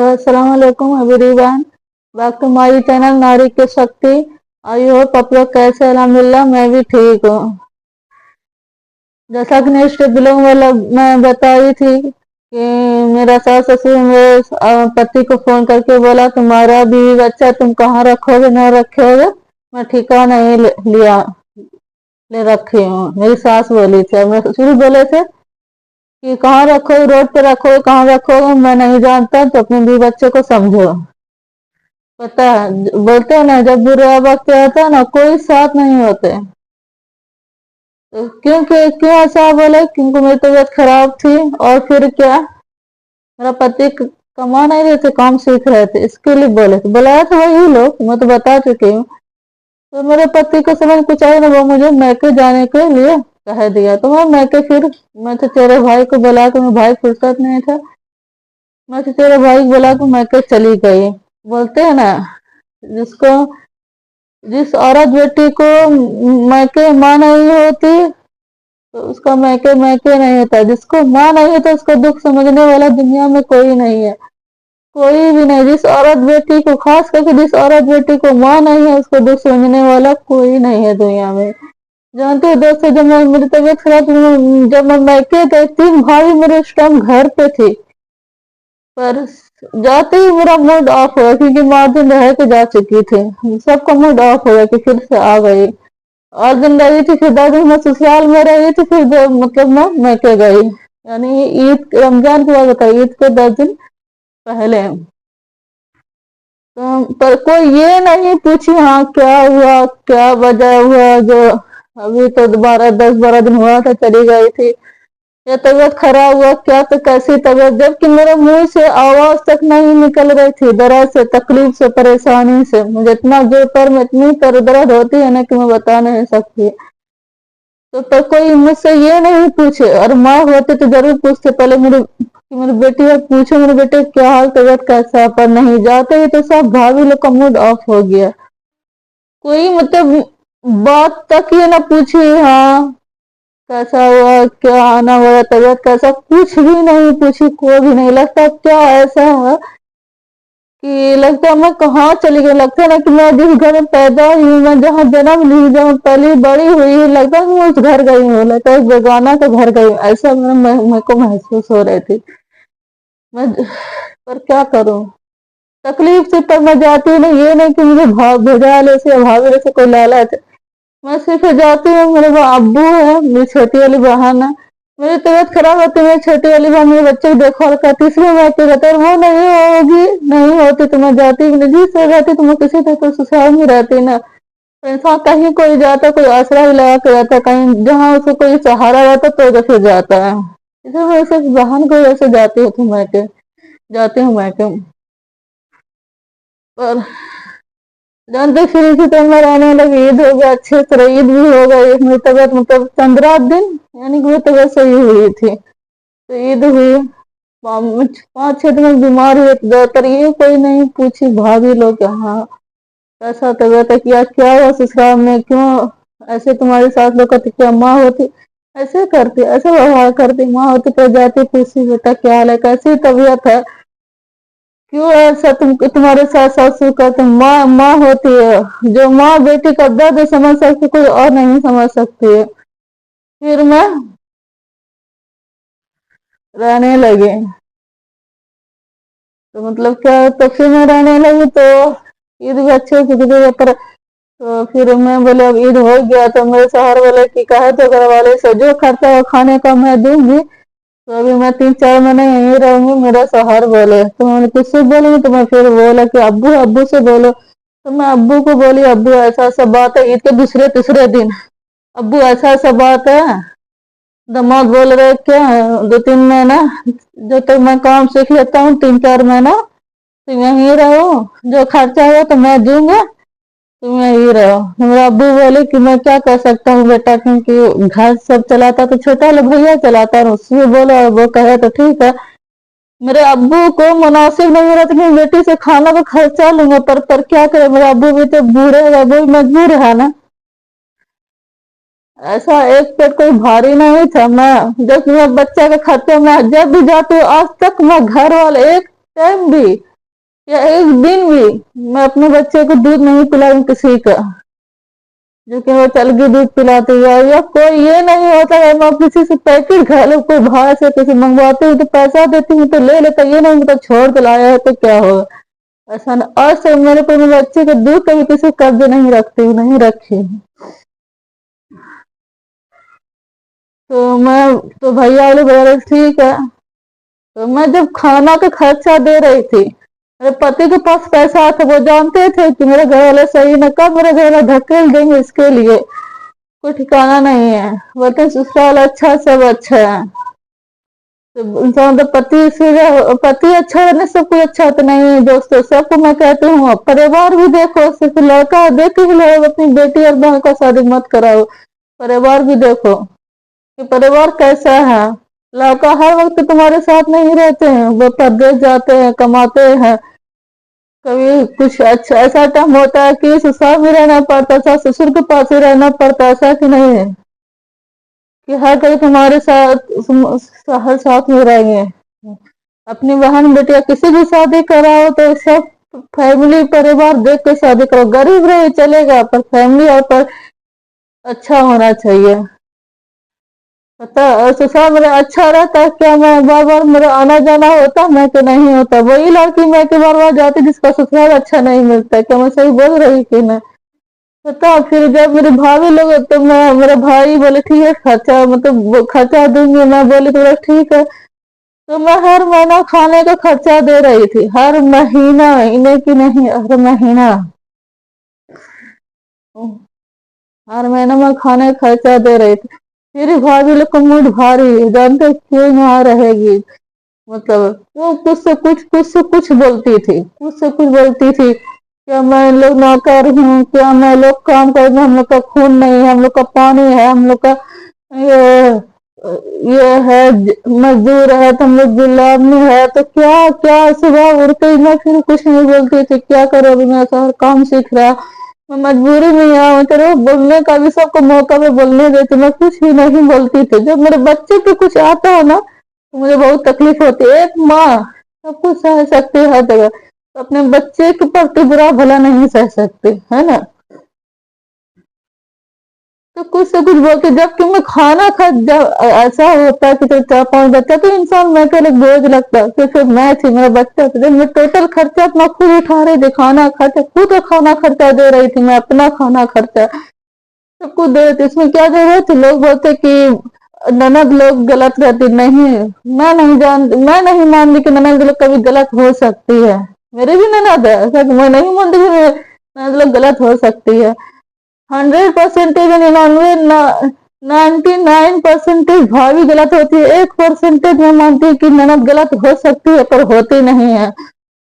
Assalamu alaikum everyone. Back to my channel नारी की शक्ति. आई होप आप लोग कैसे हैं? अल्हम्दुलिल्लाह मैं भी ठीक हूँ. जैसा कि नेक्स्ट ब्लॉग में मैं बताई थी कि मेरा सास ससुर मेरे पति को फोन करके बोला तुम्हारा बीवी बच्चा तुम कहाँ रखोगे न रखोगे, मैं ठिकाना नहीं लिया ले रखी हूँ. मेरी सास बोली थी. मेरे ससुर बोले थे कि कहाँ रखोगे, रोड पे रखोगे, कहाँ रखोगे मैं नहीं जानता, तो अपने बीवी बच्चे को समझो. पता है बोलते हैं ना जब बुरा वक्त आता है ना कोई साथ नहीं होते. तो क्यों ऐसा बोले? क्योंकि मेरी तबीयत खराब थी और फिर क्या मेरा पति कमा नहीं रहे थे, काम सीख रहे थे, इसके लिए बोले थे. बुलाया था वही लोग, मैं तो बता चुकी हूँ. तो मेरे पति को समझ कुछ आई ना, वो मुझे मैके जाने के लिए कह दिया. तो मैं मैके फिर मैं तो तेरे भाई को बुला के, मेरा भाई फुर्सत नहीं था, मैं तो तेरे भाई को बुला के मैके चली गई. बोलते हैं ना जिसको जिस औरत बेटी को मैके माँ नहीं होती तो उसका मैके मैके नहीं होता. जिसको माँ नहीं होता उसका दुख समझने वाला दुनिया में कोई नहीं है, कोई भी नहीं. जिस औरत बेटी को, खास करके जिस औरत बेटी को माँ नहीं है उसको दुख समझने वाला कोई नहीं है दुनिया में. जानते हो दोस्तों, जब मेरी तबीयत खराब थी, जब मैं मैके गई, 3 भाभी मेरे उस टाइम घर पे थी, पर जाते ही मेरा मूड ऑफ हुआ क्योंकि 5 दिन रह के जा चुकी थी. सबका मूड ऑफ हो गया कि फिर से आ गई. और दिन रही थी, फिर 10 दिन मैं ससुराल में रही थी, फिर मतलब मैं मैके गई. यानी ईद रमजान की बात बताइए, ईद के 10 दिन पहले. तो पर कोई ये नहीं पूछी हाँ क्या हुआ, क्या वजह हुआ, जो अभी तो दोबारा 10-12 दिन हुआ था चली गई थी, या तबीयत खराब हुआ क्या, तो कैसी तबीयत, जबकि मेरे मुंह से आवाज तक नहीं निकल रही थी. दर्द से, तकलीफ से, परेशानी से मुझे इतना जोर पर में इतनी दर्द होती है ना कि मैं बता नहीं सकती. तो पर कोई मुझसे ये नहीं पूछे, और माँ होते तो जरूर पूछते पहले मेरी बेटी है, पूछो मेरे बेटे क्या हाल, तबीयत कैसा है. पर नहीं, जाते ही तो सब भाभी लोग का मूड ऑफ हो गया. कोई मतलब बात तक ये ना पूछी हाँ कैसा हुआ, क्या आना हुआ, तबीयत कैसा, कुछ भी नहीं पूछी, कोई भी नहीं. लगता क्या ऐसा है कि लगता है मैं कहाँ चली गई. लगता है ना कि मैं जिस घर में पैदा हुई, मैं जहाँ जन्म ली, जहाँ पली बड़ी हुई, लगता है कि मैं उस घर गई हूँ, लगता है बेगाना का घर गई हूँ. ऐसा मेरे को महसूस हो रही थी. मैं पर क्या करूँ, तकलीफ से पर मैं जाती नहीं. ये नहीं कि मुझे भेजा ले से भाभी से कोई लालच, मैं सिर्फ जाती हूँ. मेरे वो अब्बू है, मेरी छोटी वाली बहन है, मेरी तबीयत खराब होती है, मेरी छोटी वाली बहन मेरे बच्चे की देखभाल करती, इसलिए मैं अकेले रहती. वो नहीं होगी, नहीं होती तो मैं जाती भी नहीं. जिससे रहती तो मैं किसी तरह तो ससुराल में रहती ना. तो इंसान कहीं कोई जाता, कोई आसरा भी लगा के रहता, कहीं जहाँ उसे कोई सहारा रहता तो फिर जाता है. इसलिए मैं सिर्फ बहन को वैसे जाती हूँ मैके, जाती हूँ मैके. पर जानते फिर इसी तरह मैं रहने लगी. ईद हो गया, अच्छे तरह ईद भी हो गई. मेरी तबीयत मतलब 15 दिन यानी कि मेरी तबीयत सही हुई थी, तो ईद हुई. 5-6 दिन में बीमार हुए, ज्यादातर ये कोई नहीं पूछी भाभी लोग हाँ कैसा तबीयत है, क्या क्या हुआ ससुराल में, क्यों ऐसे तुम्हारे साथ लोग कहते क्या माँ होती ऐसे करती, ऐसे व्यवहार करती, माँ होती तो जाती पूछती बेटा क्या हाल है, कैसी तबीयत है, क्यों ऐसा तुम्हारे साथ ससुर का. तुम माँ माँ होती है, जो माँ बेटी का दर्द समझ सकती कोई और नहीं समझ सकती है. फिर मैं रहने लगी. तो मतलब क्या, तो फिर मैं रहने लगी तो ईद भी अच्छे से गुजरी. पर तो फिर मैं बोले अब ईद हो गया तो मेरे शहर वाले की कहा तो घर वाले से जो खर्चा हो खाने का मैं दूंगी, तो अभी मैं 3-4 महीने यहीं रहूंगी. मेरा शहर बोले तो मैंने किससे बोलूंगी, तो मैं फिर बोला कि अब्बू अब्बू से बोलो. तो मैं अब्बू को बोली अब्बू ऐसा ऐसा बात है. ईद के दूसरे तीसरे दिन अब्बू ऐसा ऐसा बात है. दामाद बोल रहे क्या 2-3 महीना जब तक मैं काम सीख लेता हूँ, 3-4 महीना तो यहीं रहो, जो खर्चा हो तो मैं दूंगा, तुम यहीं रहो. मेरा अब्बू बोले कि मैं क्या कर सकता हूँ बेटा, क्योंकि घर सब चलाता तो छोटा वाला भैया चलाता है, उससे बोला वो कहे तो ठीक है. मेरे अब्बू को मुनासिब नहीं हो रहा था कि बेटी से खाना का खर्चा लूंगा, पर क्या करे, मेरे अब्बू भी तो बूढ़े है, वो भी मजबूर है ना. ऐसा एक पेट कोई भारी नहीं था. मैं जब मैं बच्चा का खर्चा मैं जब भी जाती हूँ, आज तक मैं घर वाले एक टाइम भी یا ایک دن بھی میں اپنے بچے کو دودھ نہیں پلاؤں کسی کا، جو کہ وہ چل کے دودھ پلاتی ہے، یا کوئی یہ نہیں ہوتا ہے میں کسی سے پیکٹ کھا لوں، کوئی باہر سے کسی منگواتی ہوں تو پیسہ دیتی ہوں تو لے لیتا، یہ نہیں مطلب چھوڑ کے لایا ہے تو کیا ہوگا، ایسا نہ۔ آج سے میرے کو میرے بچے کے دودھ کبھی کسی قبض نہیں رکھتی ہوں، نہیں رکھی۔ تو میں تو بھیا والے بولے ٹھیک ہے، تو میں جب کھانا کا خرچہ دے رہی تھی، میرے پتی کے پاس پیسہ تھا، وہ جانتے تھے کہ میرے گھر والے صحیح نہ، کب میرے گھر والے دھکیل دیں گے اس کے لیے کوئی ٹھکانا نہیں ہے، بولتے سسرال اچھا سب اچھا ہے، تو انسان تو پتی اچھا ہے نا، سب کچھ اچھا تو نہیں دوستوں سب کو میں کہتی ہوں پریوار بھی دیکھو، صرف لڑکا دیکھ کے لوگ اپنی بیٹی اور بہن کا شادی مت کراؤ، پریوار بھی دیکھو کہ پریوار کیسا ہے۔ لڑکا ہر وقت تمہارے ساتھ نہیں رہتے ہیں، وہ پردیس جاتے ہیں، کماتے ہیں، کبھی کچھ اچھا ایسا ٹائم ہوتا ہے کہ سسرال میں رہنا پڑتا ہے، سسر کے پاس ہی رہنا پڑتا ہے، ایسا کہ نہیں ہے کہ ہر کوئی تمہارے ساتھ میں رہیں گے۔ اپنی بہن بیٹی کسی بھی شادی کراؤ تو سب فیملی پریوار دیکھ کے شادی کرو، غریب رہے چلے گا پر فیملی اور پر اچھا ہونا چاہیے۔ پتا سسرال میرا اچھا رہتا کیا میں بار بار میرا آنا جانا ہوتا، میں تو نہیں ہوتا، وہی لڑکی میں کے بار بار جاتی جس کا سسرال اچھا نہیں ملتا، کیا میں صحیح بول رہی کہ میں؟ پتا پھر جب میرے بھابھی لوگ تو میرے بھائی بولے ٹھیک ہے خرچہ مطلب خرچہ دوں گی، میں بولی تو ٹھیک ہے، تو میں ہر مہینہ کھانے کا خرچہ دے رہی تھی، ہر مہینہ، انہیں کی نہیں ہر مہینہ، ہر مہینہ میں کھانے کا خرچہ دے رہی تھی۔ میری بھابھی لوگ کا موڈ بھاری، جانتے کیوں یہاں رہے گی، مطلب وہ کچھ سے کچھ بولتی تھی، کیا میں لوگ نوکر ہوں، کیا میں لوگ کام کر دوں، ہم لوگ کا خون نہیں ہے، ہم لوگ کا پانی ہے، ہم لوگ کا یہ ہے مزدور ہے، تو ہم لوگ غلام ہے، تو کیا کیا صبح اٹھتے میں پھر کچھ نہیں بولتی تھی، کیا کرو ابھی میرا شوہر کام سیکھ رہا، میں مجبوری میں آؤں، چلو بولنے کا بھی سب کو موقع میں بولنے دیتی، میں کچھ بھی نہیں بولتی تھی۔ جب میرے بچے پہ کچھ آتا ہے نا تو مجھے بہت تکلیف ہوتی ہے، ایک ماں سب کچھ سہ سکتی ہے ہر جگہ، اپنے بچے کے پرتی برا بھلا نہیں سہ سکتی ہے نا، تو کچھ سے کچھ بولتے، جب کہ میں کھانا ایسا ہوتا ہے کہ 4-5 بچہ تو انسان میں کے لیے بوجھ لگتا ہے، پھر میں تھی میرا بچہ تھا، جب میں ٹوٹل خرچہ اپنا خود اٹھا رہی تھی، کھانا خرچہ خود کھانا خرچہ دے رہی تھی، میں اپنا کھانا خرچہ سب کو دے رہی تھی، اس میں کیا دے رہے تھے، لوگ بولتے کہ نند لوگ غلط رہتی، نہیں میں نہیں مانتی کہ نند لوگ کبھی غلط ہو سکتی ہے، میرے بھی نند ہے، ایسا کہ میں نہیں مانتی کہ نند لوگ غلط ہو سکتی ہے، 100% 99% بھابھی غلط ہوتی ہے، 1% میں مانتی ہوں کہ نند غلط ہو سکتی ہے پر ہوتی نہیں ہے،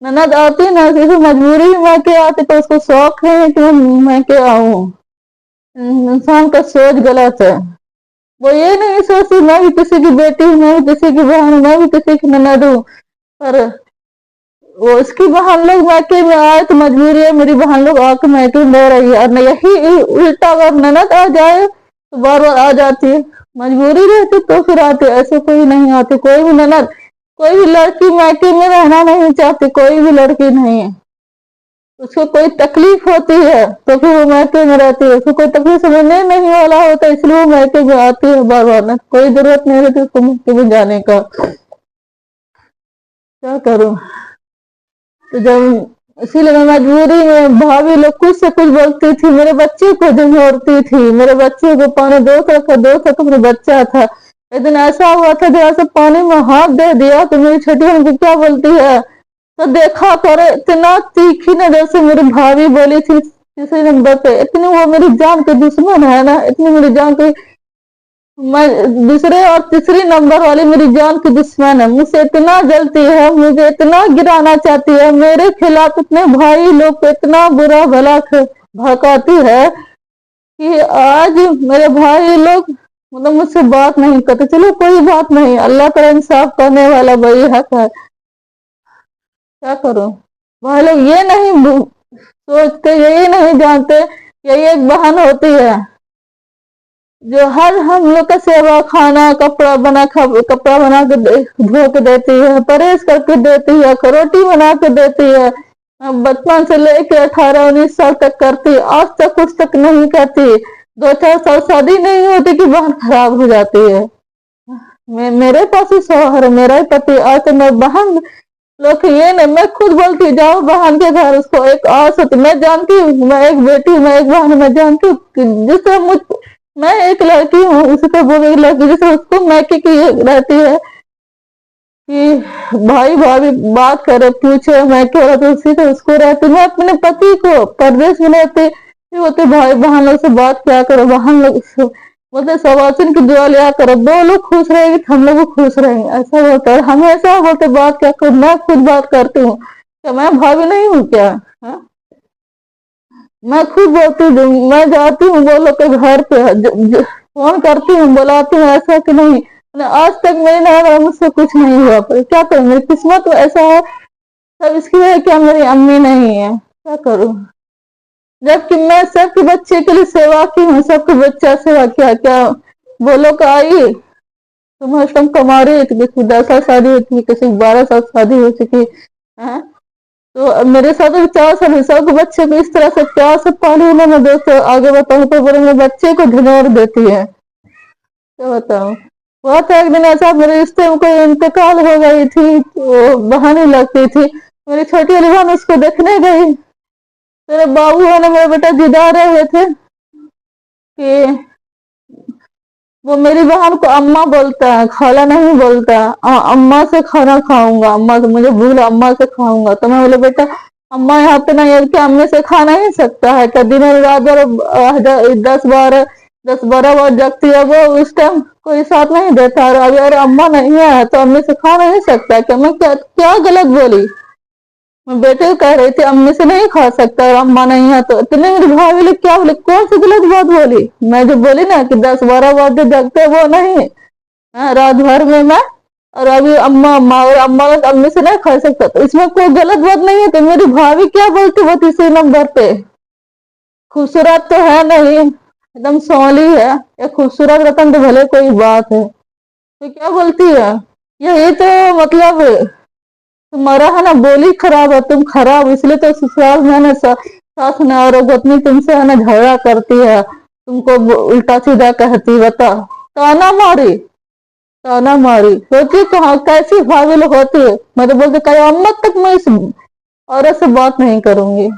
نند آتی نا کسی مجبوری میں کے آتی تو اس کو شوق ہے کہ میں کے آؤں، انسان کا سوچ غلط ہے، وہ یہ نہیں سوچتی میں بھی کسی کی بیٹی ہوں، میں بھی کسی کی بہن ہوں، میں بھی کسی کی نند ہوں، پر وہ اس کی بہن لوگ میکے میں آئے تو مجبوری ہے، میری بہن لوگ آ کے میکے میں رہ رہی ہے، اور یہی الٹا اگر نند آ جائے تو بار بار آ جاتی ہے، مجبوری رہتی تو پھر آتی، ایسے کوئی نہیں آتی، کوئی بھی نند کوئی بھی لڑکی میکے میں رہنا نہیں چاہتی، کوئی بھی لڑکی نہیں ہے، اس کو کوئی تکلیف ہوتی ہے تو پھر وہ میکے میں رہتی ہے، اس کو کوئی تکلیف سمجھنے نہیں والا ہوتا اس لیے وہ میکے میں آتی ہے بار بار، کوئی ضرورت نہیں رہتی اس کو میکے میں جانے کا، کیا کروں، تو جب اسی لیے میں مجبوری میں بھابھی لوگ کچھ سے کچھ بولتی تھی، میرے بچے کو جھنجھوڑتی تھی، میرے بچے کو پانی دو تک میرا بچہ تھا، ایک دن ایسا ہوا تھا جیسے پانی میں ہاتھ دے دیا تو میری چھوٹی بہن کو کیا بولتی ہے تو دیکھا کرے، اتنا تیکھی نظر سے میری بھابھی بولی تھی، تیسرے نمبر پہ، اتنی وہ میری جان کی دشمن ہے نا، اتنی میری جان کی، میں دوسرے اور تیسری نمبر والی میری جان کی دشمن ہے، مجھ سے اتنا جلتی ہے، مجھے اتنا گرانا چاہتی ہے، میرے خلاف اتنے بھائی لوگ کو اتنا برا بھلا بھڑکاتی ہے کہ آج میرے بھائی لوگ مطلب مجھ سے بات نہیں کرتے، چلو کوئی بات نہیں، اللہ تعالی انصاف کرنے والا وہی حق ہے، کیا کروں، بھائی لوگ یہ نہیں سوچتے، یہی نہیں جانتے، یہی ایک بہن ہوتی ہے جو ہر ہم لوگ کا سیوا، کھانا کپڑا بنا کے دھو کے دیتی ہے، پرہیز کر کے دیتی ہے، روٹی بنا کے دیتی ہے، बचपन से लेके 18-19 साल तक करती, आज तक कुछ तक नहीं करती। 2-4 साल शादी नहीं होती कि बहन खराब हो जाती है। मेरे पास ही शौहर है, मेरा ही पति। आज तो मैं बहन लोग ये नहीं, मैं खुद बोलती जाओ बहन के घर, उसको एक आस होती। मैं जानती हूँ, मैं एक बेटी हूँ, मैं एक बहन हूँ, मैं जानती हूँ कि जिससे मैं एक लड़की हूँ, उसी पे वो एक लड़की, जैसे उसको मैके की रहती है कि भाई भाभी बात करे पूछे मैं क्यों रहती, उसी से उसको रहती। मैं अपने पति को परदेश में रहती होते, भाई बहन लोग से बात क्या करो, बहन लोग बोलते सवासिन की दुआ लिया करो, दो लोग खुश रहेंगे तो हम लोग भी खुश रहेंगे, ऐसा होता है। हमेशा बोलते बात क्या करो, मैं खुद बात करती हूँ, क्या मैं भाभी नहीं हूँ क्या? हाँ? मैं खुद बोलती हूँ, मैं जाती हूँ वो लोग के घर पे, फोन करती हूँ, बुलाती हूँ, ऐसा कि नहीं आज तक मेरी ना मुझसे कुछ नहीं हुआ, पर क्या करूँ, मेरी किस्मत तो ऐसा है, सब इसकी वजह है कि मेरी अम्मी नहीं है, क्या करूँ? जबकि मैं सबके बच्चे के लिए सेवा की हूँ, सबके बच्चा सेवा किया, क्या वो लोग आई तुम उस टाइम कमा रही थी, किसी 10 साल शादी हुई थी, किसी 12 साल शादी हो चुकी है। तो मेरे साथ भी 4 साल हुई, सबके बच्चे को इस तरह से प्यार से पाली उन्होंने। दोस्तों आगे बताऊँ तो बोलेंगे बच्चे को ढिनोर देती है, क्या बताऊँ। हुआ था एक दिन ऐसा, मेरे रिश्ते में कोई इंतकाल हो गई थी, तो बहाने लगती थी। मेरी छोटी वाली बहन उसको देखने गई, मेरे बाबू है ना, मेरा बेटा जिदा रहे थे कि वो मेरी बहन को अम्मा बोलता है, खाला नहीं बोलता। अम्मा से खाना खाऊंगा, अम्मा से मुझे भूल, अम्मा से खाऊंगा। तो मैं बोले बेटा अम्मा यहाँ पे नहीं है क्या, अम्मी से खा नहीं सकता है क्या? दिन रात भर 10-12 बार जगती है वो, उस टाइम कोई साथ नहीं देता, और अगर अम्मा नहीं है तो अम्मी से खा नहीं सकता क्या? मैं क्या क्या गलत बोली? मैं बेटे को कह रही थी अम्मी से नहीं खा सकता और अम्मा नहीं है, तो इतने मेरे भाई बोले क्या बोले, कौन सी गलत बात बोली? मैं जो बोली ना कि 10-12 बार जो जगते वो नहीं, रात भर में मैं, और अभी अम्मा अम्मा और अम्मा अम्मी से नहीं खा सकता, तो इसमें कोई गलत बात नहीं है। तो मेरी भाभी क्या बोलती वो तीसरे नंबर पे, खूबसूरत तो है नहीं, एकदम सौली है, या खूबसूरत रतन तो भले कोई बात है, तो क्या बोलती है यही तो मतलब तुम्हारा है ना बोली खराब है, तुम खराब, इसलिए तो ससुराल में है ना सास ने और गोतनी तुमसे है ना झगड़ा करती है, तुमको उल्टा सीधा कहती, बता। ताना मारी, ताना मारी, सोचिए कहाँ कैसी भाभी लोग होती है। मैं तो बोलती कयामत तक मैं इस औरत से बात नहीं करूंगी,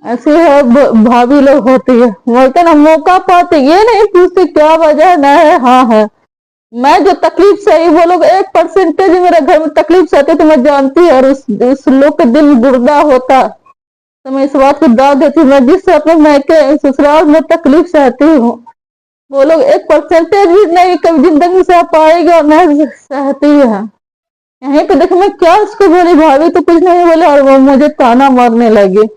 ऐसी है भाभी लोग होती है। बोलते ना मौका पाते ये नहीं पूछते क्या वजह है, ना है हाँ है। मैं जो तकलीफ से आई, वो लोग 1% मेरे घर में तकलीफ से आते तो मैं जानती है, और उस लोग के दिल गुर्दा होता, तो मैं इस बात को दाद देती। मैं जिससे अपने मैके ससुराल में तकलीफ सहती हूँ, वो लोग 1% भी नहीं कभी जिंदगी सह पाएगा, मैं सहती है। यहीं पे देखो मैं क्या उसको बोली, भाभी तो कुछ नहीं बोले, और वो मुझे ताना मारने लगी।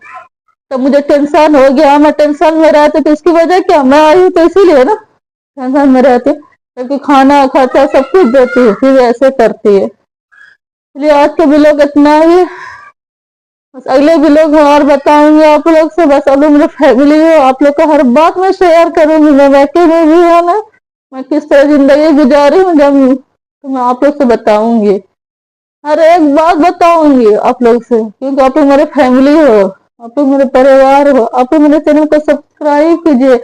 तो मुझे टेंशन हो गया, मैं टेंशन में रहती, तो इसकी वजह क्या, मैं आई हूँ तो इसीलिए ना टेंशन में रहती, क्योंकि खाना खर्चा सब कुछ देती है, फिर ऐसे करती है। इसलिए आज के भी लोग इतना ही, बस अगले भी लोग और बताएंगे आप लोग से, बस अब लोग मेरे फैमिली हो, आप लोग का हर बात मैं शेयर करूंगी। मैं वैके में भी है ना, मैं किस तरह जिंदगी गुजारी हूँ जब, तो मैं आप लोग से बताऊंगी, हर एक बात बताऊंगी आप लोग से, क्योंकि आप लोग मेरे फैमिली हो, आप लोग मेरे परिवार हो। आप लोग मेरे चैनल को सब्सक्राइब कीजिए,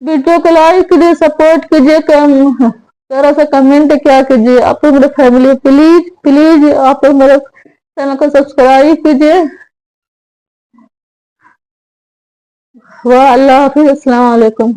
वीडियो को लाइक कीजिए, सपोर्ट कीजिए, जरा सा कमेंट क्या कीजिए। आप लोग मेरे फैमिली प्लीज प्लीज आप लोग मेरे चैनल को सब्सक्राइब कीजिए। वाह, अल्लाह हाफिज, अस्सलाम वालेकुम।